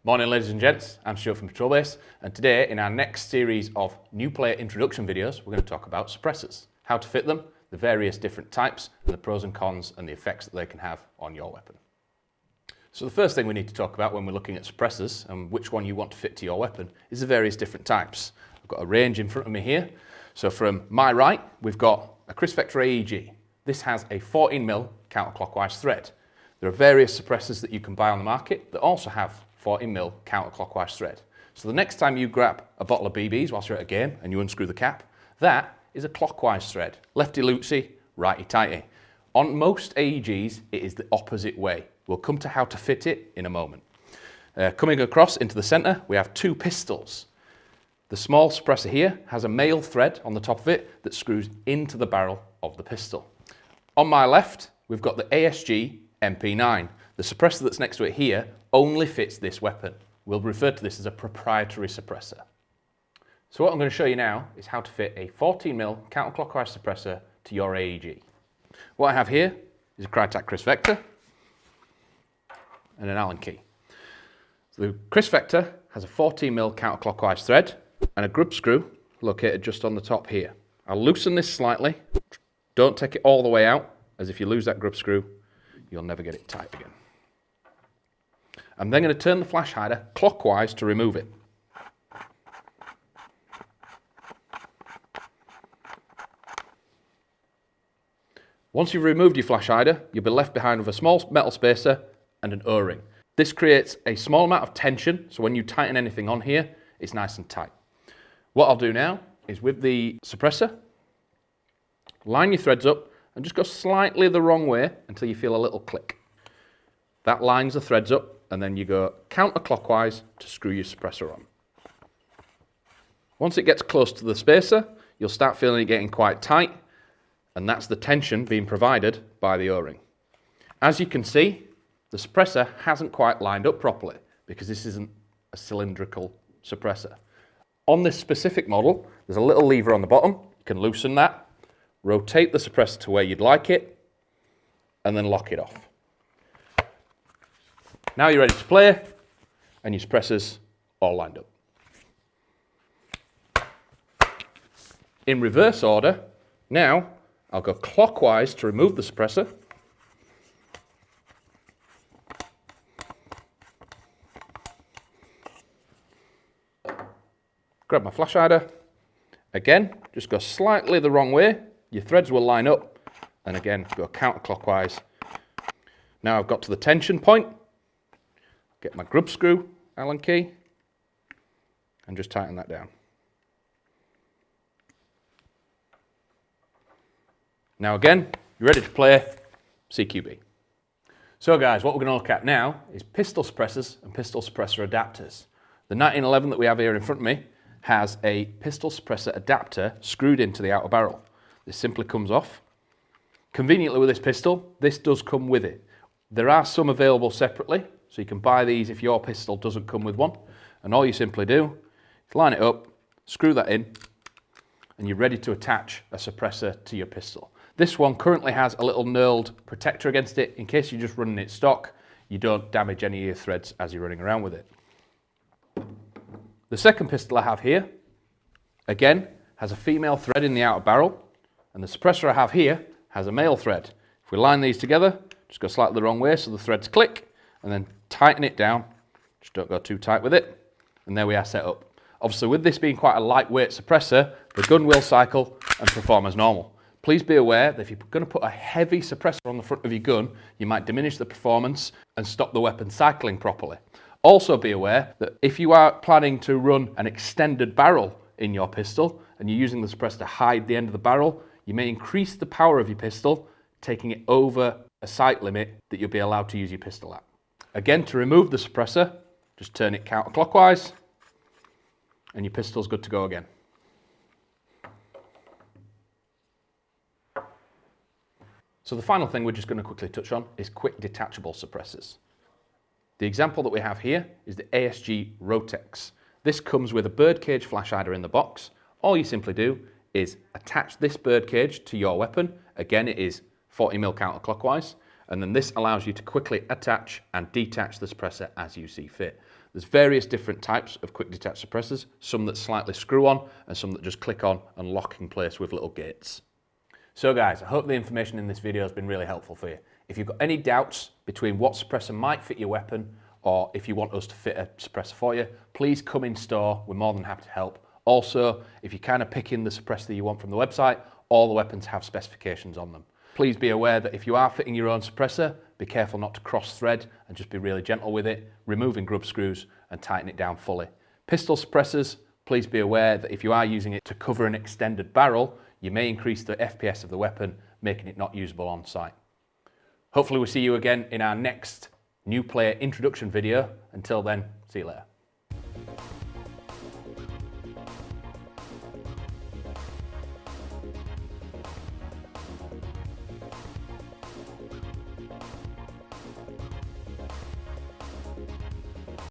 Morning ladies and gents, I'm Stuart from Patrol Base, and today in our next series of new player introduction videos we're going to talk about suppressors, how to fit them, the various different types, and the pros and cons and the effects that they can have on your weapon. So the first thing we need to talk about when we're looking at suppressors and which one you want to fit to your weapon is the various different types. I've got a range in front of me here. So from my right we've got a Chris Vector AEG. This has a 14mm counterclockwise thread. There are various suppressors that you can buy on the market that also have 14mm counterclockwise thread. So the next time you grab a bottle of BBs whilst you're at a game and you unscrew the cap, that is a clockwise thread. Lefty-loosey, righty-tighty. On most AEGs, it is the opposite way. We'll come to how to fit it in a moment. Coming across into the centre, we have two pistols. The small suppressor here has a male thread on the top of it that screws into the barrel of the pistol. On my left, we've got the ASG MP9. The suppressor that's next to it here only fits this weapon. We'll refer to this as a proprietary suppressor. So what I'm going to show you now is how to fit a 14mm counterclockwise suppressor to your AEG. What I have here is a Crytac Chris Vector and an Allen key. So the Chris Vector has a 14mm counterclockwise thread and a grub screw located just on the top here. I'll loosen this slightly. Don't take it all the way out, as if you lose that grub screw, you'll never get it tight again. I'm then going to turn the flash hider clockwise to remove it. Once you've removed your flash hider, you'll be left behind with a small metal spacer and an O-ring. This creates a small amount of tension, so when you tighten anything on here, it's nice and tight. What I'll do now is with the suppressor, line your threads up and just go slightly the wrong way until you feel a little click. That lines the threads up, and then you go counterclockwise to screw your suppressor on. Once it gets close to the spacer, you'll start feeling it getting quite tight, and that's the tension being provided by the O-ring. As you can see, the suppressor hasn't quite lined up properly because this isn't a cylindrical suppressor. On this specific model, there's a little lever on the bottom. You can loosen that, rotate the suppressor to where you'd like it, and then lock it off. Now you're ready to play, and your suppressors all lined up. In reverse order, now I'll go clockwise to remove the suppressor. Grab my flash hider. Again, just go slightly the wrong way. Your threads will line up, and again, go counterclockwise. Now I've got to the tension point. Get my grub screw, Allen key, and just tighten that down. Now again, you're ready to play CQB. So guys, what we're going to look at now is pistol suppressors and pistol suppressor adapters. The 1911 that we have here in front of me has a pistol suppressor adapter screwed into the outer barrel. This simply comes off. Conveniently with this pistol, this does come with it. There are some available separately, so you can buy these if your pistol doesn't come with one. And all you simply do is line it up, screw that in, and you're ready to attach a suppressor to your pistol. This one currently has a little knurled protector against it in case you're just running it stock. You don't damage any of your threads as you're running around with it. The second pistol I have here, again, has a female thread in the outer barrel, and the suppressor I have here has a male thread. If we line these together, just go slightly the wrong way so the threads click, and then tighten it down. Just don't go too tight with it. And there we are set up. Obviously, with this being quite a lightweight suppressor, the gun will cycle and perform as normal. Please be aware that if you're going to put a heavy suppressor on the front of your gun, you might diminish the performance and stop the weapon cycling properly. Also be aware that if you are planning to run an extended barrel in your pistol and you're using the suppressor to hide the end of the barrel, you may increase the power of your pistol, taking it over a sight limit that you'll be allowed to use your pistol at. Again, to remove the suppressor, just turn it counterclockwise and your pistol's good to go again. So the final thing we're just going to quickly touch on is quick detachable suppressors. The example that we have here is the ASG Rotex. This comes with a birdcage flash hider in the box. All you simply do is attach this birdcage to your weapon. Again, it is 40mm counterclockwise. And then this allows you to quickly attach and detach the suppressor as you see fit. There's various different types of quick detach suppressors, some that slightly screw on and some that just click on and lock in place with little gates. So guys, I hope the information in this video has been really helpful for you. If you've got any doubts between what suppressor might fit your weapon or if you want us to fit a suppressor for you, please come in store. We're more than happy to help. Also, if you're kind of picking the suppressor you want from the website, all the weapons have specifications on them. Please be aware that if you are fitting your own suppressor, be careful not to cross thread and just be really gentle with it, removing grub screws and tighten it down fully. Pistol suppressors, please be aware that if you are using it to cover an extended barrel, you may increase the FPS of the weapon, making it not usable on site. Hopefully we'll see you again in our next new player introduction video. Until then, see you later.